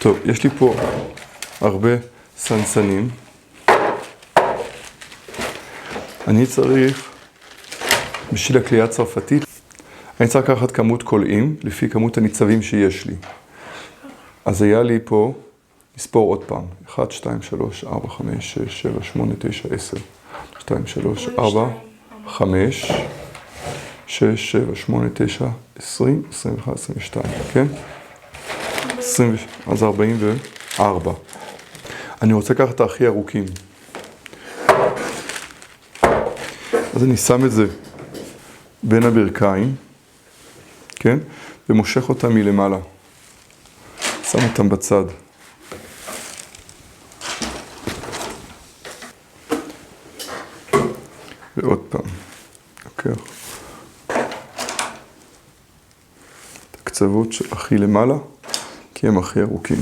טוב, יש לי פה הרבה סנסנים. אני צריך, בשביל הקליעה הצרפתית, אני צריך לקחת כמות קולעים לפי כמות הניצבים שיש לי. אז היה לי פה, נספור עוד פעם, 1, 2, 3, 4, 5, 6, 7, 8, 9, 10, 2, 3, 4, 5, 6, 7, 8, 9, 20, 21, 22, כן? 20, אז 44. אני רוצה לקחת את הכי ארוכים. אז אני שם את זה בין הברכיים, כן? ומושך אותם מלמעלה. שם אותם בצד. ועוד פעם. לוקח את הקצוות של הכי למעלה, כי הם הכי ארוכים.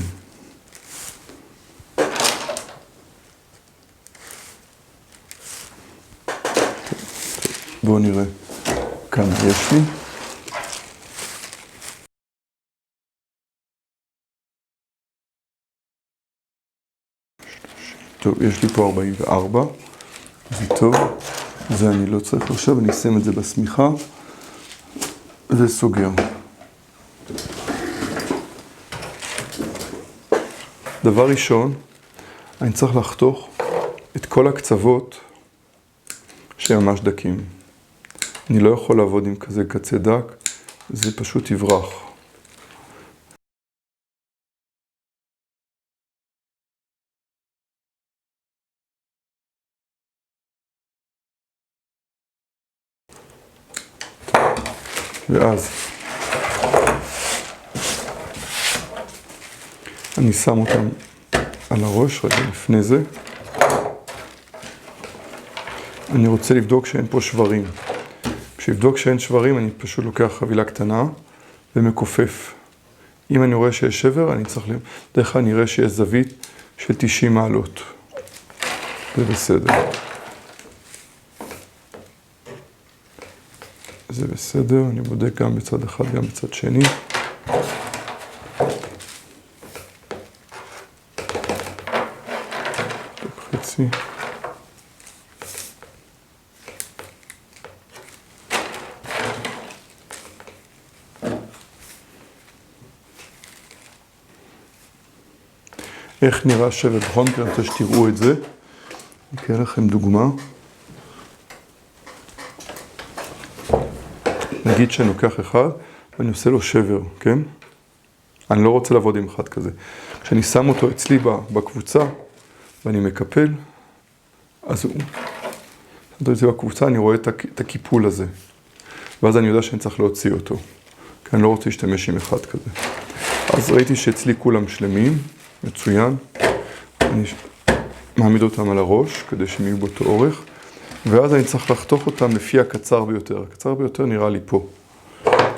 בואו נראה כמה יש לי. טוב, יש לי פה 44, זה טוב, זה אני לא צריך עכשיו, אני אשים את זה בסמיכה וסוגר. דבר ראשון, אני צריך לחתוך את כל הקצוות שהם ממש דקים. אני לא יכול לעבוד עם כזה קצה דק, זה פשוט יברח. ואז אני שם אותם על הראש, רגע לפני זה. אני רוצה לבדוק שאין פה שברים. בשביל לבדוק שאין שברים, אני פשוט לוקח חבילה קטנה ומכופף. אם אני רואה שיש שבר, אני צריך דרך כלל נראה שיש זווית של 90 מעלות. זה בסדר. זה בסדר, אני בודק גם בצד אחד, גם בצד שני. חצי. איך נראה שבר? בכל מקרה, אני רוצה שתראו את זה. אני אקרא לכם דוגמה. נגיד שאני לוקח אחד ואני עושה לו שבר, כן? אני לא רוצה לעבוד עם אחד כזה. כשאני שם אותו אצלי בקבוצה ואני מקפל, אז הוא... אצלי בקבוצה אני רואה את הקיפול הזה. ואז אני יודע שאני צריך להוציא אותו. כי אני לא רוצה להשתמש עם אחד כזה. אז ראיתי שאצלי כולם שלמים, מצוין. אני מעמיד אותם על הראש כדי שהם יהיו באותו אורך. ואז אני צריך לחתוך אותם לפי הקצר ביותר. הקצר ביותר נראה לי פה.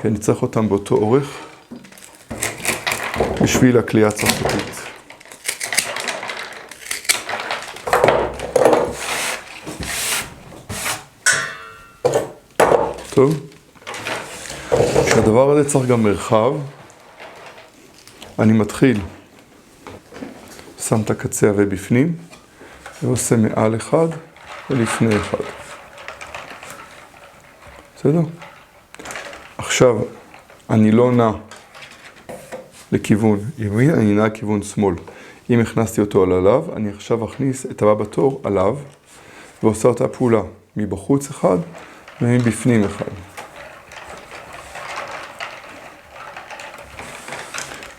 כי אני צריך אותם באותו אורך בשביל הקליעה הצרפתית. טוב. כשהדבר הזה צריך גם מרחב, אני מתחיל, שם את הקצה הזה בפנים, ועושה מעל אחד ולפני אחד. בסדר? עכשיו, אני לא נע לכיוון ימין, אני נע לכיוון שמאל. אם הכנסתי אותו עליו, אני עכשיו אכניס את הבא בתור עליו, ועושה אותה פעולה מבחוץ אחד ומבפנים אחד.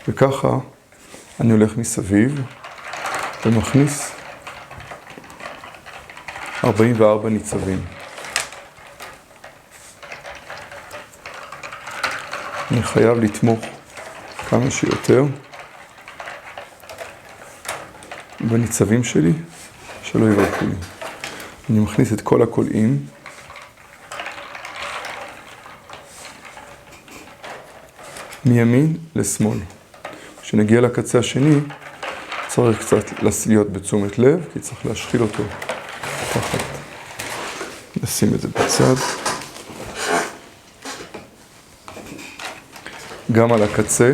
וככה אני הולך מסביב ומכניס 44 ניצבים. אני חייב לתמוך כמה שיותר בניצבים שלי, שלא יברחו לי. אני מכניס את כל הקולעים. מימין לשמאל. כשנגיע לקצה השני, צריך קצת להיות בתשומת לב, כי צריך להשחיל אותו תחת. נשים את זה בצד. גם על הקצה,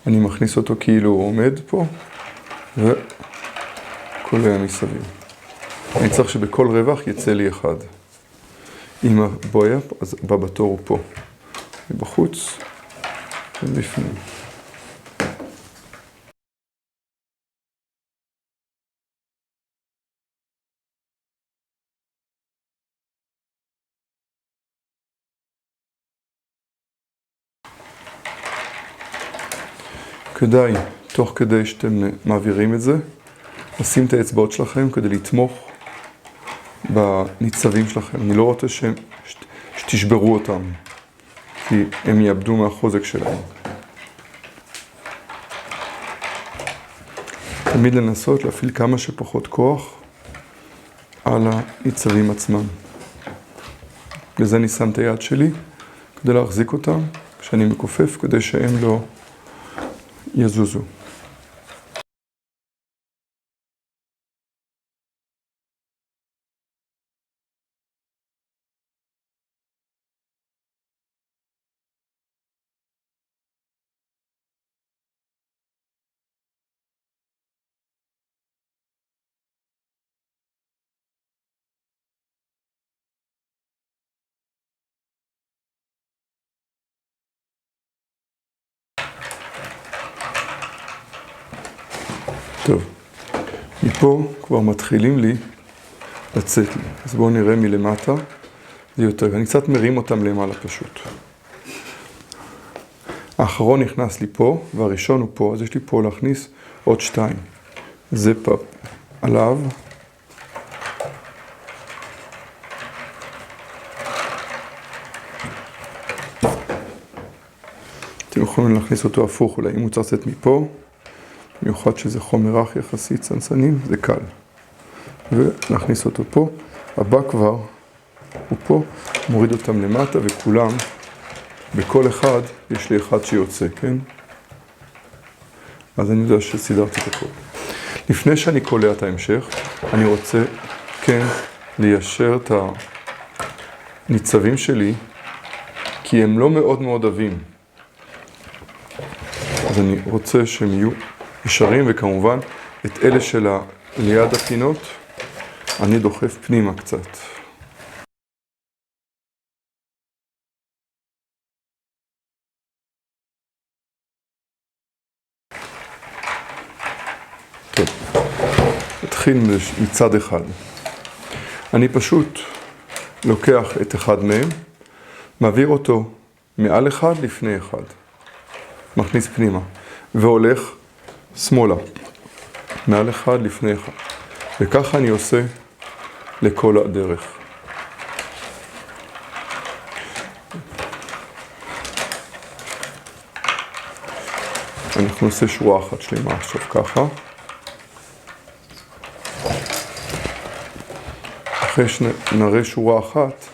אני מכניס אותו כאילו הוא עומד פה, וקולע מסביב. אני צריך שבכל רווח יצא לי אחד. אם הבויה, אז הבא בתור הוא פה. בחוץ ובפנים. כדאי, תוך כדי שאתם מעבירים את זה, לשים את האצבעות שלכם כדי לתמוך בניצבים שלכם. אני לא רוצה שתשברו אותם, כי הם יאבדו מהחוזק שלהם. תמיד לנסות להפעיל כמה שפחות כוח על הניצבים עצמם. לזה אני שם את היד שלי כדי להחזיק אותם כשאני מכופף, כדי שהם לא יזוזו. טוב, מפה כבר מתחילים לי לצאת לי. אז בואו נראה מלמטה, זה יותר. אני קצת מרים אותם למעלה פשוט. האחרון נכנס לי פה, והראשון הוא פה, אז יש לי פה להכניס עוד 2. זה פה עליו. אתם יכולים להכניס אותו הפוך, אולי אם הוא צריך לצאת מפה, במיוחד שזה חומר רך יחסית, צנצנים, זה קל. ונכניס אותו פה, הבא כבר הוא פה, מוריד אותם למטה, וכולם, בכל אחד, יש לי אחד שיוצא, כן? אז אני יודע שסידרתי את הכל. לפני שאני קולע את ההמשך, אני רוצה, כן, ליישר את הניצבים שלי, כי הם לא מאוד מאוד עבים. אז אני רוצה שהם יהיו ישרים, וכמובן, את אלה של ליד הפינות, אני דוחף פנימה קצת. טוב, נתחיל מצד אחד. אני פשוט לוקח את אחד מהם, מעביר אותו מעל אחד לפני אחד. מכניס פנימה, והולך שמאלה, מעל אחד לפני אחד. וככה אני עושה לכל הדרך. אנחנו נעשה שורה אחת שלמה עכשיו ככה. אחרי שנראה שורה אחת,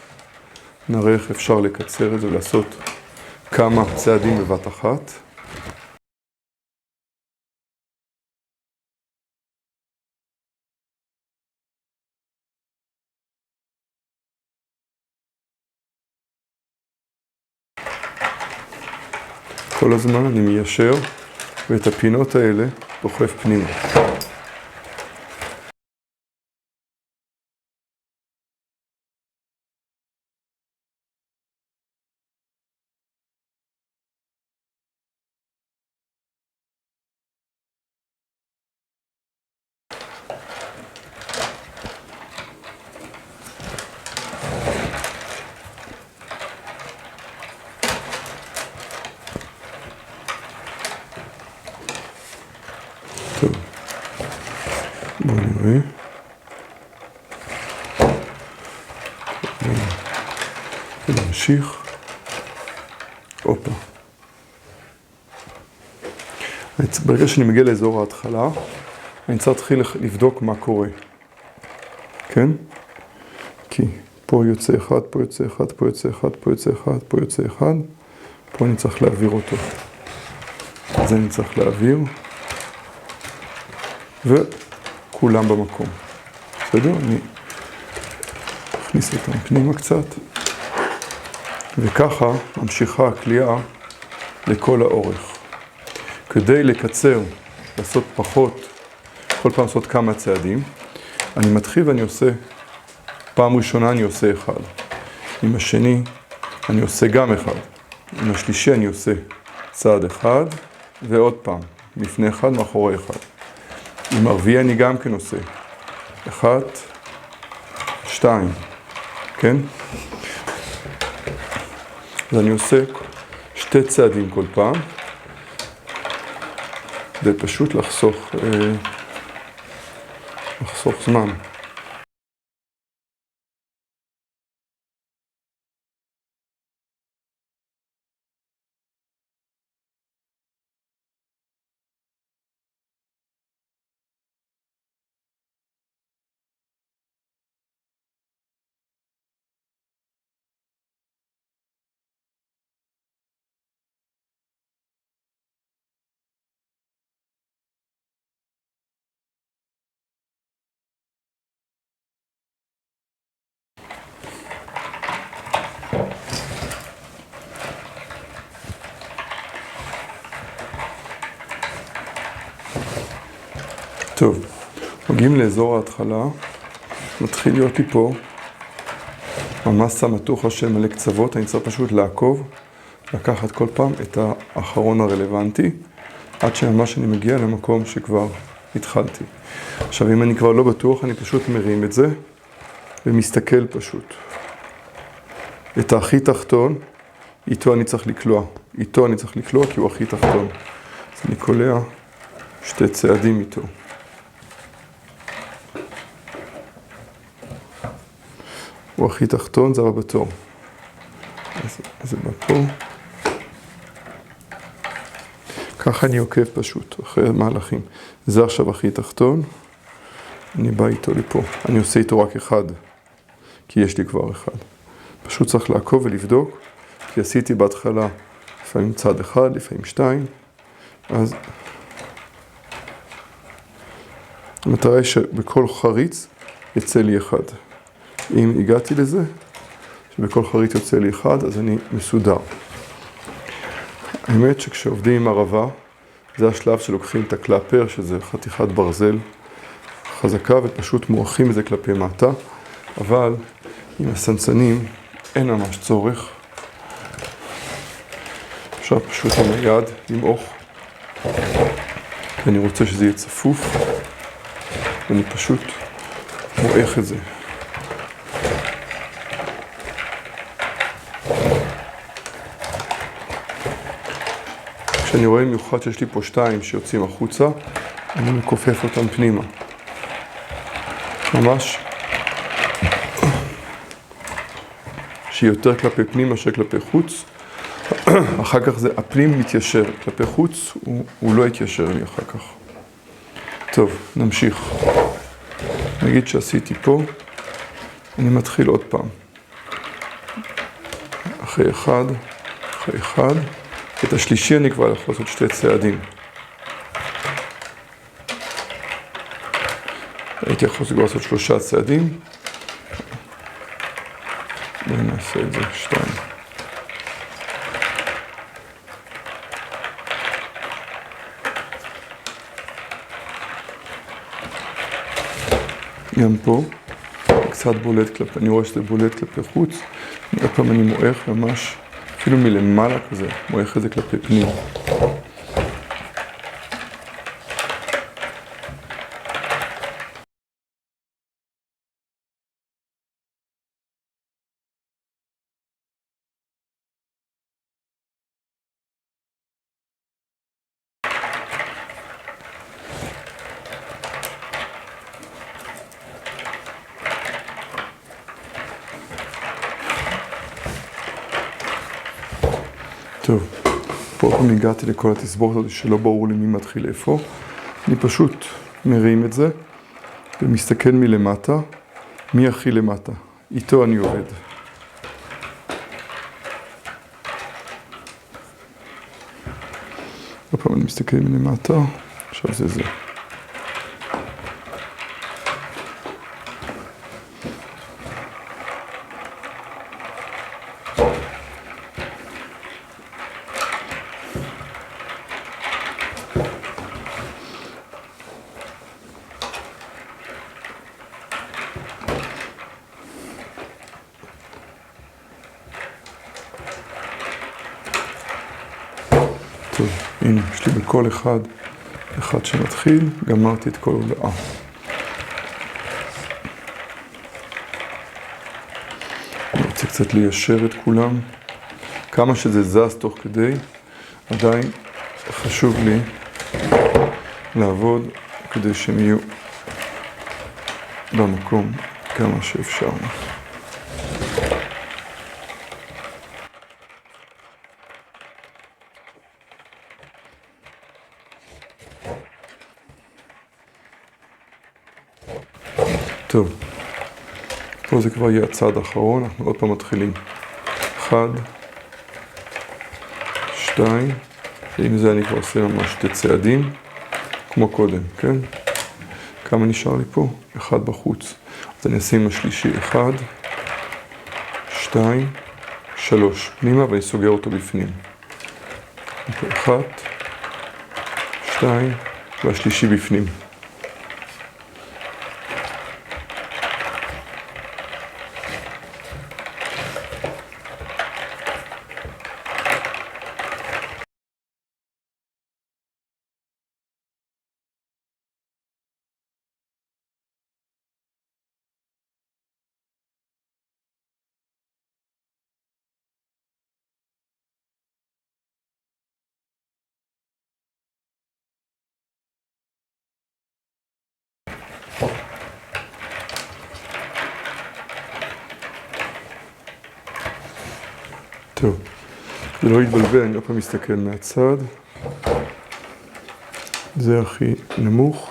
נראה איך אפשר לקצר את זה ולעשות כמה צעדים בבת אחת. כל הזמן אני מיישר, ואת הפינות האלה דוחף פנימה. טוב, בואו נראה. ונמשיך. הופה. ברגע שאני מגיע לאזור ההתחלה, אני צריך להתחיל לבדוק מה קורה. כן? כי פה יוצא אחד, פה יוצא אחד, פה יוצא אחד, פה יוצא אחד, פה יוצא אחד. פה אני צריך להעביר אותו. אז אני צריך להעביר. וכולם במקום. בסדר? אני אכניס אותם פנימה קצת. וככה ממשיכה הקליעה לכל האורך. כדי לקצר, לעשות פחות, כל פעם לעשות כמה צעדים, אני מתחיל ואני עושה, פעם ראשונה אני עושה אחד. עם השני אני עושה גם אחד. עם השלישי אני עושה צעד אחד, ועוד פעם, לפני אחד, מאחורי אחד. עם הרביעי אני גם כן עושה. 1, 2, כן? אז אני עושה 2 צעדים כל פעם. זה פשוט לחסוך זמן. טוב, מגיעים לאזור ההתחלה, מתחיל להיות לי פה המסה מתוחה של מלא קצוות, אני צריך פשוט לעקוב, לקחת כל פעם את האחרון הרלוונטי, עד שממש אני מגיע למקום שכבר התחלתי. עכשיו, אם אני כבר לא בטוח, אני פשוט מרים את זה, ומסתכל פשוט. את הכי תחתון, איתו אני צריך לקלוע. איתו אני צריך לקלוע כי הוא הכי תחתון. אז אני קולע 2 צעדים איתו. הוא הכי תחתון, זה הבא בתור. אז זה בא פה. ככה אני עוקב פשוט, אחרי מהלכים. זה עכשיו הכי תחתון. אני בא איתו לפה. אני עושה איתו רק אחד, כי יש לי כבר אחד. פשוט צריך לעקוב ולבדוק, כי עשיתי בהתחלה לפעמים צעד אחד, לפעמים 2. אז המטרה היא שבכל חריץ יצא לי אחד. אם הגעתי לזה, שבכל חריץ יוצא לי אחד, אז אני מסודר. האמת שכשעובדים עם ערבה, זה השלב שלוקחים את הקלאפר, שזה חתיכת ברזל חזקה, ופשוט מורחים את זה כלפי מטה, אבל עם הסנסנים אין ממש צורך. אפשר פשוט עם היד למעוך, ואני רוצה שזה יהיה צפוף, ואני פשוט מועך את זה. כשאני רואה מיוחד שיש לי פה 2 שיוצאים החוצה, אני מכופף אותם פנימה. ממש שיהיה יותר כלפי פנים מאשר כלפי חוץ. אחר כך זה, הפנים מתיישר, כלפי חוץ הוא לא יתיישר לי אחר כך. טוב, נמשיך. נגיד שעשיתי פה, אני מתחיל עוד פעם. אחרי אחד, אחרי אחד. את השלישי אני כבר יכול לעשות 2 צעדים. הייתי יכול כבר לעשות 3 צעדים. בואי נעשה את זה 2. גם פה, קצת בולט כלפי, אני רואה שזה בולט כלפי חוץ. עוד פעם אני מועך ממש, אפילו מלמעלה כזה, מועך את זה כלפי פנים. טוב, פה גם הגעתי לכל התסבוכת הזאת שלא ברור לי מי מתחיל איפה. אני פשוט מרים את זה ומסתכל מלמטה, מי הכי למטה. איתו אני עובד. עוד פעם אני מסתכל מלמטה, עכשיו זה זה. הנה, יש לי בכל אחד שמתחיל, גמרתי את כל הודעה. אני רוצה קצת ליישר את כולם. כמה שזה זז תוך כדי, עדיין חשוב לי לעבוד כדי שהם יהיו במקום כמה שאפשר. טוב, פה זה כבר יהיה הצעד האחרון, אנחנו עוד פעם מתחילים. 1, 2, עם זה אני כבר עושה ממש 2 צעדים, כמו קודם, כן? כמה נשאר לי פה? 1 בחוץ. אז אני אשים השלישי 1, 2, 3 פנימה ואני סוגר אותו בפנים. 1, 2, והשלישי בפנים. טוב, זה לא יתבלבל, אני לא פעם מסתכל מהצד. זה הכי נמוך.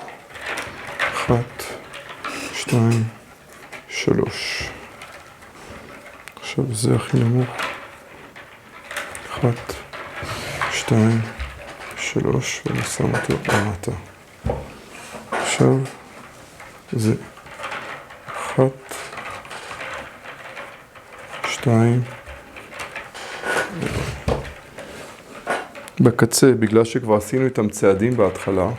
1, 2, 3. עכשיו זה הכי נמוך. 1, 2, 3, ואני שם אותו למטה. עכשיו זה 1, 2, בקצה, בגלל שכבר עשינו איתם צעדים בהתחלה,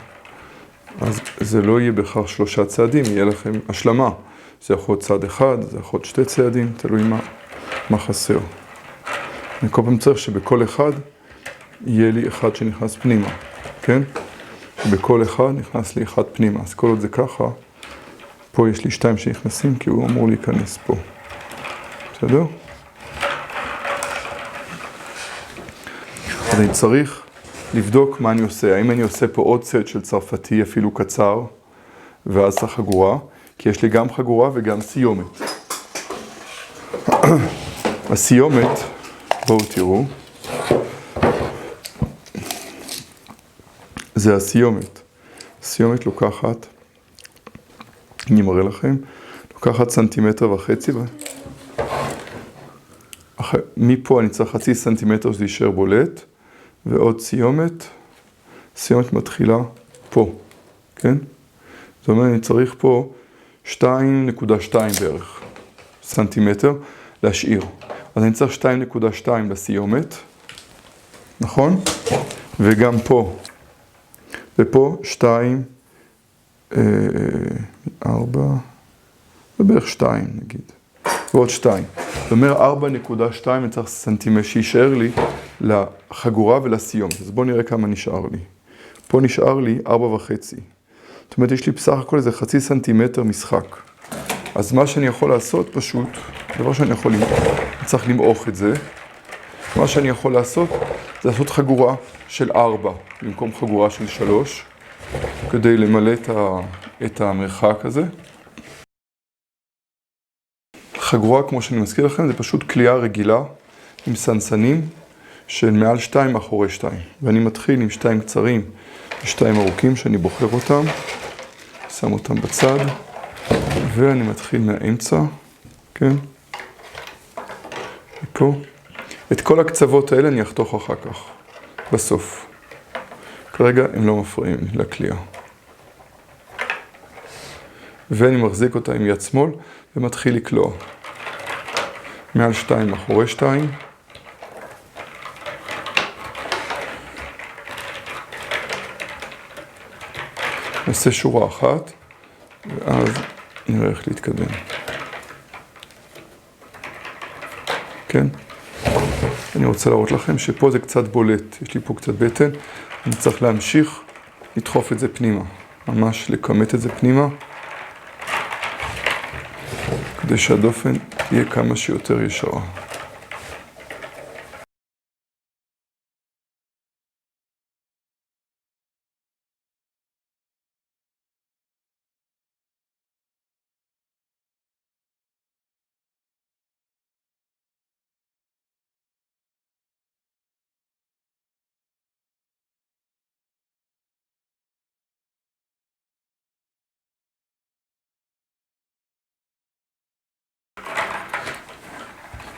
אז זה לא יהיה בכך 3 צעדים, יהיה לכם השלמה. זה יכול להיות צעד אחד, זה יכול להיות 2 צעדים, תלוי מה חסר. אני כל פעם צריך שבכל אחד יהיה לי 1 שנכנס פנימה, כן? בכל אחד נכנס לי 1 פנימה, אז כל עוד זה ככה, פה יש לי 2 שנכנסים, כי הוא אמור להיכנס פה. בסדר? אז אני צריך לבדוק מה אני עושה. האם אני עושה פה עוד סט של צרפתי, אפילו קצר, ואז החגורה, כי יש לי גם חגורה וגם סיומת. הסיומת, בואו תראו, זה הסיומת. הסיומת לוקחת, אני מראה לכם, לוקחת 1.5 סנטימטר. מפה אני צריך 0.5 סנטימטר שזה יישאר בולט, ועוד סיומת מתחילה פה, כן? זאת אומרת, אני צריך פה 2.2 בערך סנטימטר להשאיר. אז אני צריך 2.2 לסיומת, נכון? וגם פה, ופה 2, 4, ובערך 2 נגיד, ועוד 2. זאת אומרת, 4.2 אני צריך סנטימטר שישאר לי לחגורה ולסיומת. אז בואו נראה כמה נשאר לי. פה נשאר לי 4.5. זאת אומרת, יש לי בסך הכל איזה 0.5 סנטימטר משחק. אז מה שאני יכול לעשות פשוט, דבר שאני יכול למעוך, אני צריך למעוך את זה. מה שאני יכול לעשות, זה לעשות חגורה של 4 במקום חגורה של 3, כדי למלא את המרחק הזה. חגורה, כמו שאני מזכיר לכם, זה פשוט כלייה רגילה עם סנסנים של מעל 2 מאחורי 2. ואני מתחיל עם 2 קצרים ו2 ארוכים שאני בוחר אותם, שם אותם בצד, ואני מתחיל מהאמצע, כן? ופה. את כל הקצוות האלה אני אחתוך אחר כך, בסוף. כרגע הם לא מפריעים לכלייה. ואני מחזיק אותה עם יד שמאל ומתחיל לקלוע. מעל 2 מאחורי 2. נעשה שורה אחת, ואז נראה איך להתקדם. כן? אני רוצה להראות לכם שפה זה קצת בולט. יש לי פה קצת בטן. אני צריך להמשיך לדחוף את זה פנימה, ממש לקמת את זה פנימה, כדי שהדופן תהיה כמה שיותר ישרה.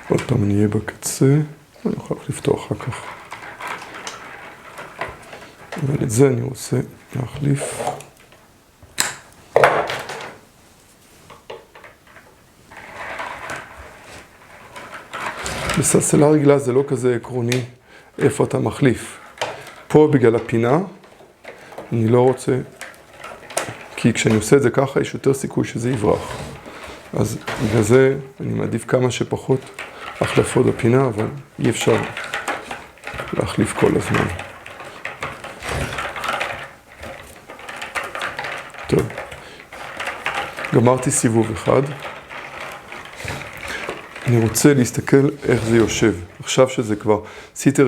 עוד פעם אני אהיה בקצה, אני יכול לפתוח אחר כך. אבל את זה אני רוצה להחליף. בסלסלה רגילה זה לא כזה עקרוני איפה אתה מחליף. פה בגלל הפינה, אני לא רוצה, כי כשאני עושה את זה ככה יש יותר סיכוי שזה יברח. אז בגלל זה אני מעדיף כמה שפחות החלפות בפינה, אבל אי אפשר להחליף כל הזמן. טוב, גמרתי סיבוב אחד. אני רוצה להסתכל איך זה יושב. עכשיו שזה כבר, עשיתי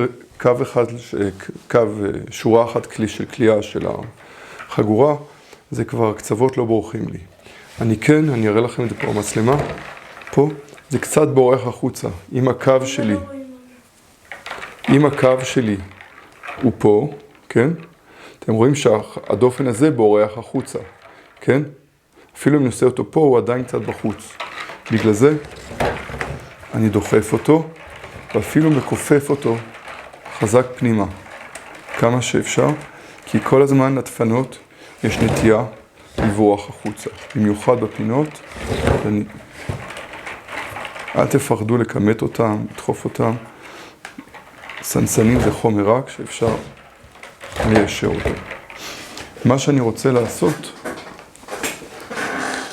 שורה אחת של קליעה של החגורה, זה כבר קצוות לא בורחים לי. אני אראה לכם את זה פה במצלמה, פה, זה קצת בורח החוצה, אם הקו שלי הוא פה, כן? אתם רואים שהדופן הזה בורח החוצה, כן? אפילו אם נעשה אותו פה, הוא עדיין קצת בחוץ. בגלל זה, אני דוחף אותו, ואפילו מכופף אותו חזק פנימה, כמה שאפשר, כי כל הזמן לדפנות יש נטייה לברוח החוצה, במיוחד בפינות. אל תפחדו לקמת אותם, לדחוף אותם. סנסנים זה חומר רק שאפשר ליישר אותו. מה שאני רוצה לעשות,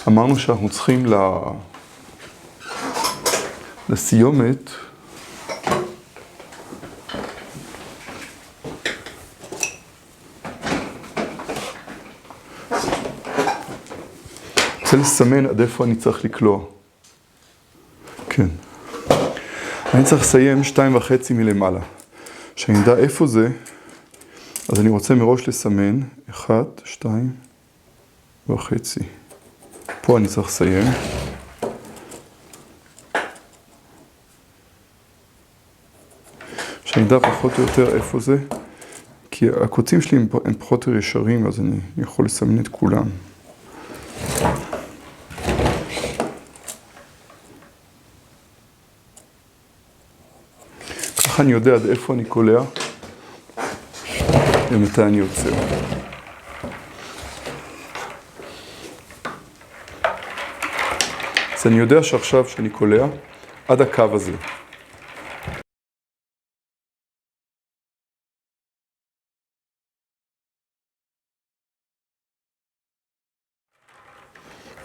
אמרנו שאנחנו צריכים לסיומת רוצה לסמן עד איפה אני צריך לקלוע. כן. אני צריך לסיים 2.5 מלמעלה. שאני אדע איפה זה, אז אני רוצה מראש לסמן 1, 2.5. פה אני צריך לסיים. שאני אדע פחות או יותר איפה זה, כי הקוצים שלי הם פחות או ישרים, אז אני יכול לסמן את כולם. ככה אני יודע עד איפה אני קולע ומתי אני יוצא. אז אני יודע שעכשיו שאני קולע עד הקו הזה.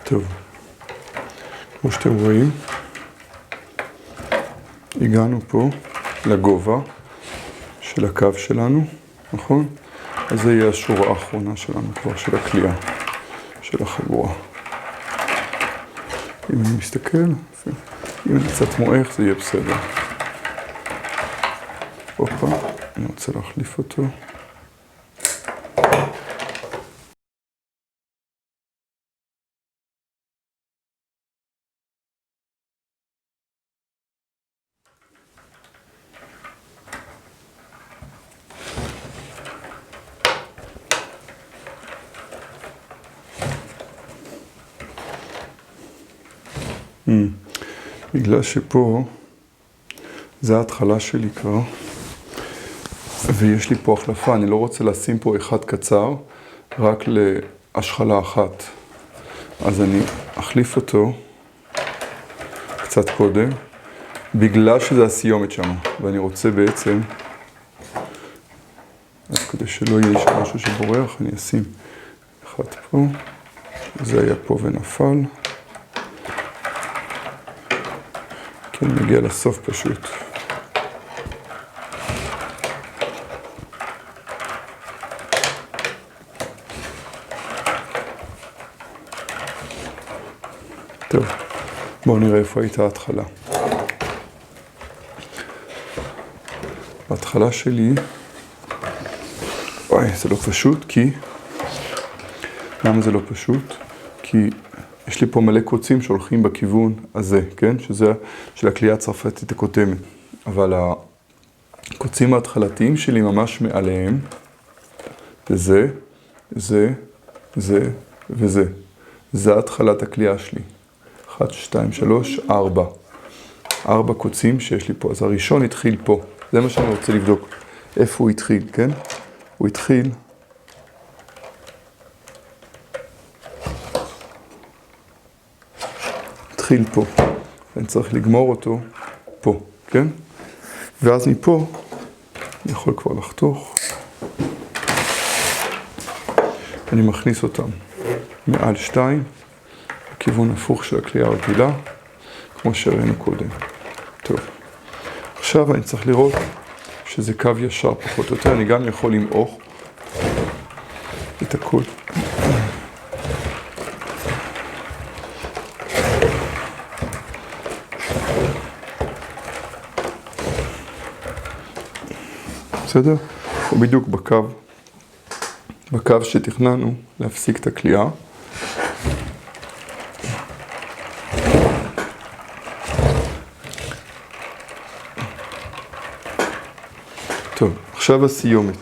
טוב, כמו שאתם רואים, הגענו פה לגובה של הקו שלנו, נכון? אז זה יהיה השורה האחרונה שלנו כבר, של הקליעה, של החגורה. אם אני מסתכל, אם אני קצת מועך זה יהיה בסדר. הופה, אני רוצה להחליף אותו. בגלל שפה זה ההתחלה שלי כבר, ויש לי פה החלפה, אני לא רוצה לשים פה אחד קצר, רק להשחלה אחת. אז אני אחליף אותו קצת קודם, בגלל שזה הסיומת שם, ואני רוצה בעצם, אז כדי שלא יהיה שם משהו שבורח, אני אשים אחד פה, זה היה פה ונפל. כן, נגיע לסוף פשוט. טוב, בואו נראה איפה הייתה ההתחלה. ההתחלה שלי, זה לא פשוט, כי... למה זה לא פשוט? כי יש לי פה מלא קוצים שהולכים בכיוון הזה, כן? שזה של הקליעה הצרפתית הקודמת. אבל הקוצים ההתחלתיים שלי ממש מעליהם, זה, זה, זה וזה. זה התחלת הקליעה שלי. 1, 2, 3, 4. 4 קוצים שיש לי פה. אז הראשון התחיל פה. זה מה שאני רוצה לבדוק. איפה הוא התחיל, כן? הוא התחיל... התחיל פה. אני צריך לגמור אותו פה, כן? ואז מפה אני יכול כבר לחתוך. אני מכניס אותם מעל 2, בכיוון הפוך של הקליעה הרגילה, כמו שראינו קודם. טוב. עכשיו אני צריך לראות שזה קו ישר פחות או יותר. אני גם יכול למעוך את הכל. בסדר? הוא בדיוק בקו שתכננו להפסיק את הקליעה. טוב, עכשיו הסיומת.